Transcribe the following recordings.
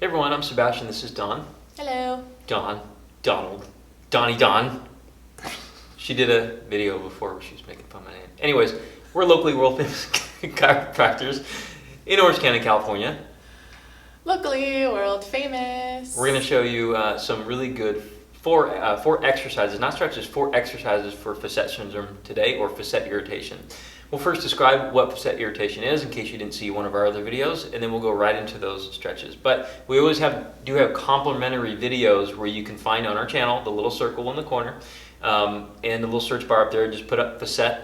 Hey everyone, I'm Sebastian. This is Dawn. Hello. Donald. Donnie Don. She did a video before where she was making fun of my name. Anyways, we're locally world famous chiropractors in Orange County, California. Locally world famous. We're going to show you some really good four exercises, not stretches, 4 exercises for facet syndrome today, or facet irritation. We'll first describe what facet irritation is in case you didn't see one of our other videos, and then we'll go right into those stretches. But we always do have complimentary videos where you can find on our channel, the little circle in the corner, and the little search bar up there, just put up facet.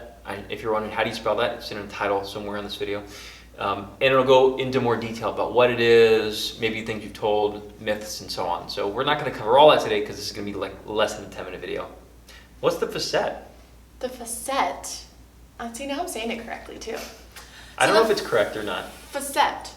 If you're wondering how do you spell that, it's in the title somewhere on this video. And it'll go into more detail about what it is, maybe things you've told, myths, and so on. So we're not going to cover all that today because this is going to be like less than a 10-minute video. What's the facet? The facet. See, now I'm saying it correctly too. I don't know if it's correct or not. Facet.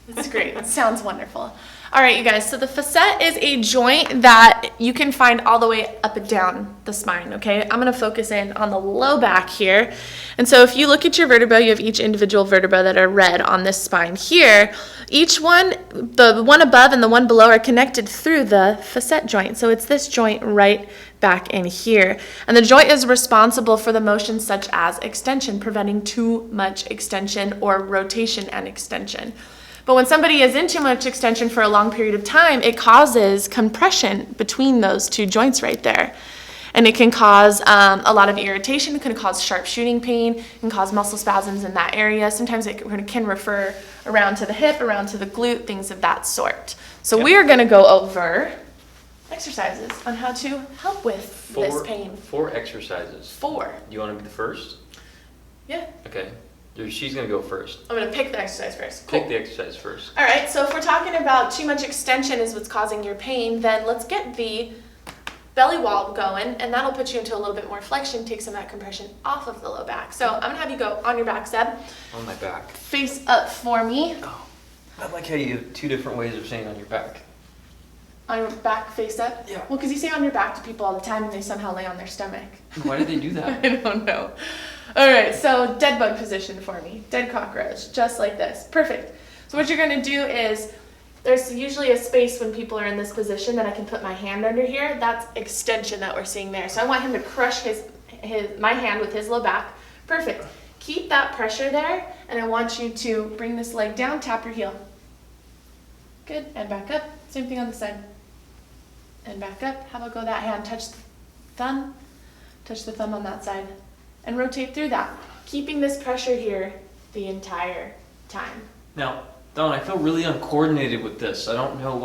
That's great. It sounds wonderful. All right, you guys. So the facet is a joint that you can find all the way up and down the spine, okay? I'm going to focus in on the low back here. And so if you look at your vertebra, you have each individual vertebra that are red on this spine here. Each one, the one above and the one below, are connected through the facet joint. So it's this joint right back in here. And the joint is responsible for the motions such as extension, preventing too much extension, or rotation and extension. But when somebody is in too much extension for a long period of time, it causes compression between those two joints right there. And it can cause a lot of irritation. It can cause sharp shooting pain. It can cause muscle spasms in that area. Sometimes it can refer around to the hip, around to the glute, things of that sort. So we are going to go over exercises on how to help with this pain. 4 exercises. 4. Do you want to be the first? Yeah. Okay. She's going to go first. I'm going to pick the exercise first. Cool. Pick the exercise first. All right, so if we're talking about too much extension is what's causing your pain, then let's get the belly wall going, and that'll put you into a little bit more flexion, take some of that compression off of the low back. So I'm going to have you go on your back, Seb. On my back. Face up for me. Oh, I like how you have 2 different ways of saying on your back. On your back, face up? Yeah. Well, because you say on your back to people all the time, and they somehow lay on their stomach. Why do they do that? I don't know. All right, so dead bug position for me. Dead cockroach, just like this. Perfect. So what you're going to do is, there's usually a space when people are in this position that I can put my hand under here. That's extension that we're seeing there. So I want him to crush my hand with his low back. Perfect. Keep that pressure there, and I want you to bring this leg down, tap your heel. Good, and back up. Same thing on the side. And back up. How about go that hand, touch the thumb on that side, and rotate through that, keeping this pressure here the entire time. Now, Dawn, I feel really uncoordinated with this. I don't know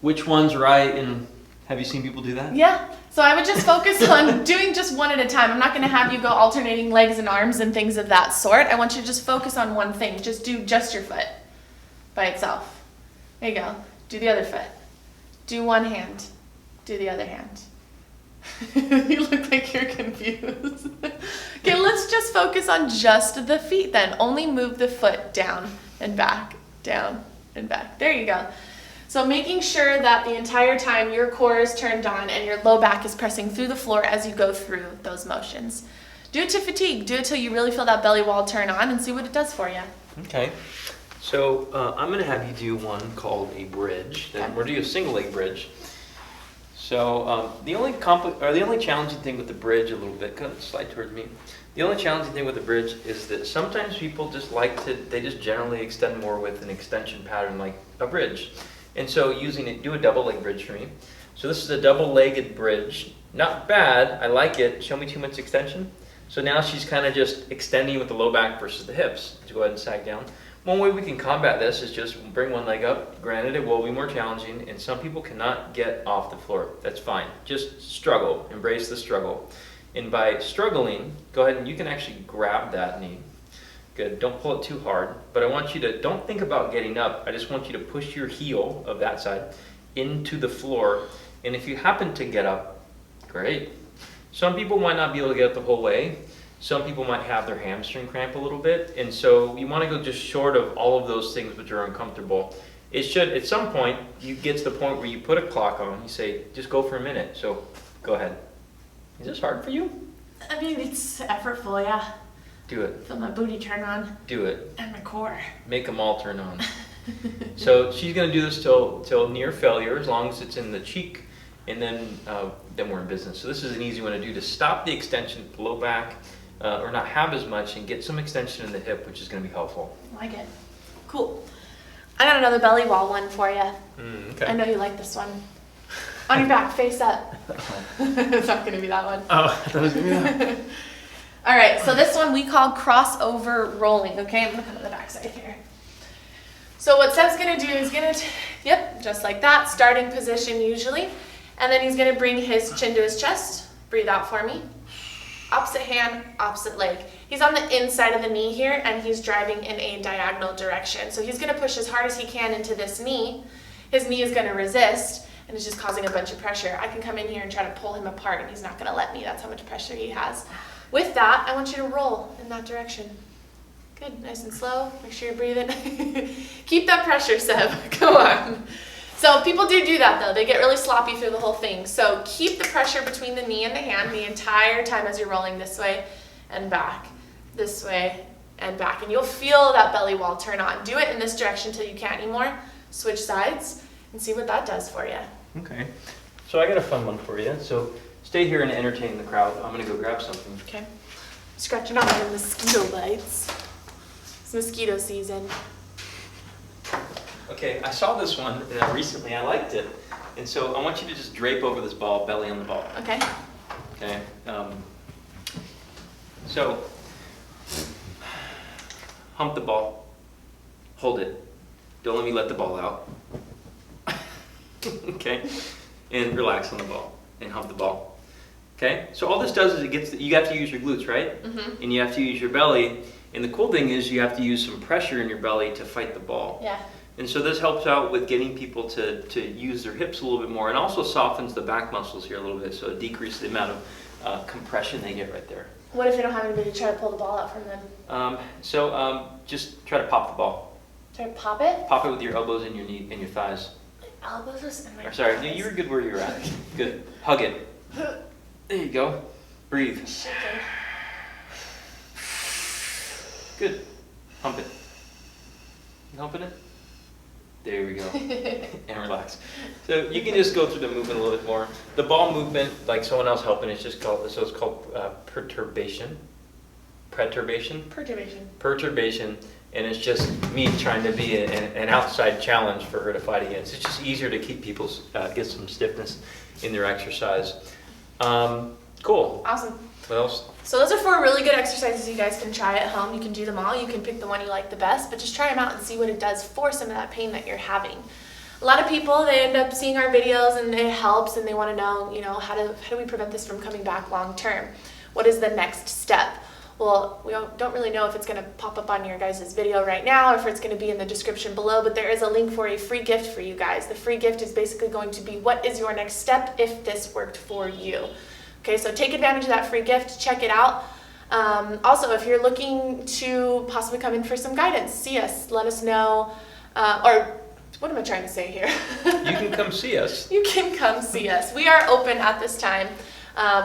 which one's right, and have you seen people do that? Yeah, so I would just focus on doing just one at a time. I'm not going to have you go alternating legs and arms and things of that sort. I want you to just focus on one thing. Just do just your foot by itself. There you go. Do the other foot. Do one hand. Do the other hand. You look like you're confused. Okay, let's just focus on just the feet then. Only move the foot down and back, down and back. There you go. So making sure that the entire time your core is turned on and your low back is pressing through the floor as you go through those motions. Do it to fatigue. Do it till you really feel that belly wall turn on and see what it does for you. Okay. So I'm going to have you do one called a bridge. Then we're going to do a single leg bridge. So the only challenging thing with the bridge, a little bit, kind of slide towards me. The only challenging thing with the bridge is that sometimes people just they just generally extend more with an extension pattern like a bridge. And so do a double leg bridge for me. So this is a double-legged bridge. Not bad, I like it. Show me too much extension. So now she's kind of just extending with the low back versus the hips. So go ahead and sag down. One way we can combat this is just bring one leg up. Granted, it will be more challenging, and some people cannot get off the floor. That's fine. Just struggle. Embrace the struggle. And by struggling, go ahead and you can actually grab that knee. Good. Don't pull it too hard. But I want you to, don't think about getting up. I just want you to push your heel of that side into the floor. And if you happen to get up, great. Some people might not be able to get up the whole way. Some people might have their hamstring cramp a little bit, and so you want to go just short of all of those things which are uncomfortable. It should, at some point, you get to the point where you put a clock on, you say, just go for a minute, so go ahead. Is this hard for you? I mean, it's effortful, yeah. Do it. Feel my booty turn on. Do it. And my core. Make them all turn on. So she's going to do this till near failure, as long as it's in the cheek, and then we're in business. So this is an easy one to do to stop the extension at the low back, or not have as much, and get some extension in the hip, which is going to be helpful. I like it. Cool. I got another belly wall one for you. Okay. I know you like this one. On your back, face up. It's not going to be that one. Oh, that was me. All right, so this one we call crossover rolling, okay? I'm going to come to the back side here. So what Seb's going to do is yep, just like that, starting position usually. And then he's going to bring his chin to his chest. Breathe out for me. Opposite hand, opposite leg. He's on the inside of the knee here, and he's driving in a diagonal direction. So he's going to push as hard as he can into this knee. His knee is going to resist, and it's just causing a bunch of pressure. I can come in here and try to pull him apart, and he's not going to let me. That's how much pressure he has. With that, I want you to roll in that direction. Good, nice and slow. Make sure you're breathing. Keep that pressure, Seb. Go on. So people do that though. They get really sloppy through the whole thing. So keep the pressure between the knee and the hand the entire time as you're rolling this way and back, this way and back. And you'll feel that belly wall turn on. Do it in this direction till you can't anymore. Switch sides and see what that does for you. Okay. So I got a fun one for you. So stay here and entertain the crowd. I'm going to go grab something. Okay. Scratching off the mosquito bites. It's mosquito season. Okay, I saw this one recently. I liked it. And so I want you to just drape over this ball, belly on the ball. Okay. Okay. So hump the ball. Hold it. Don't let me let the ball out. Okay. And relax on the ball and hump the ball. Okay. So all this does is you have to use your glutes, right? Mm-hmm. And you have to use your belly. And the cool thing is you have to use some pressure in your belly to fight the ball. Yeah. And so this helps out with getting people to use their hips a little bit more, and also softens the back muscles here a little bit, so it decreases the amount of compression they get right there. What if you don't have anybody to try to pull the ball out from them? Just try to pop the ball. Try to pop it? Pop it with your elbows and your knee and your thighs. Elbows and my Or sorry, thighs. you were good where you were at. Good. Hug it. There you go. Breathe. Shaking. Good. Hump it. You humping it? There we go. And relax. So you can just go through the movement a little bit more. The ball movement, like someone else helping, it's called perturbation. Perturbation. And it's just me trying to be an outside challenge for her to fight against. It's just easier to keep people, get some stiffness in their exercise. Cool. Awesome. What else? So those are 4 really good exercises you guys can try at home. You can do them all. You can pick the one you like the best, but just try them out and see what it does for some of that pain that you're having. A lot of people, they end up seeing our videos and it helps, and they want to know, how do we prevent this from coming back long term? What is the next step? Well, we don't really know if it's going to pop up on your guys' video right now or if it's going to be in the description below, but there is a link for a free gift for you guys. The free gift is basically going to be what is your next step if this worked for you. Okay, so take advantage of that free gift, check it out. Also, if you're looking to possibly come in for some guidance, see us, let us know, or what am I trying to say here? You can come see us. You can come see us. We are open at this time.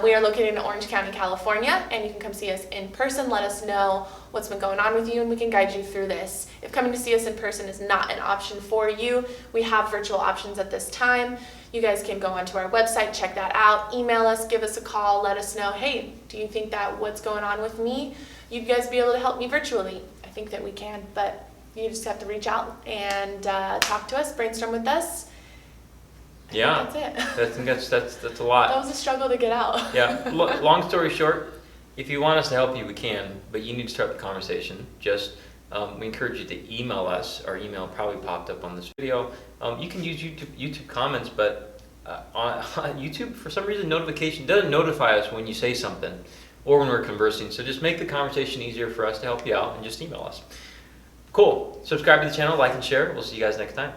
We are located in Orange County, California, and you can come see us in person. Let us know what's been going on with you, and we can guide you through this. If coming to see us in person is not an option for you, we have virtual options at this time. You guys can go onto our website, check that out, email us, give us a call, let us know, hey, do you think that what's going on with me, you'd guys be able to help me virtually? I think that we can, but you just have to reach out and talk to us, brainstorm with us. Yeah, That's it. That's a lot. That was a struggle to get out. Yeah, long story short, if you want us to help you, we can, but you need to start the conversation. Just, we encourage you to email us. Our email probably popped up on this video. You can use YouTube comments, but on YouTube, for some reason, notification doesn't notify us when you say something or when we're conversing. So just make the conversation easier for us to help you out and just email us. Cool. Subscribe to the channel, like and share. We'll see you guys next time.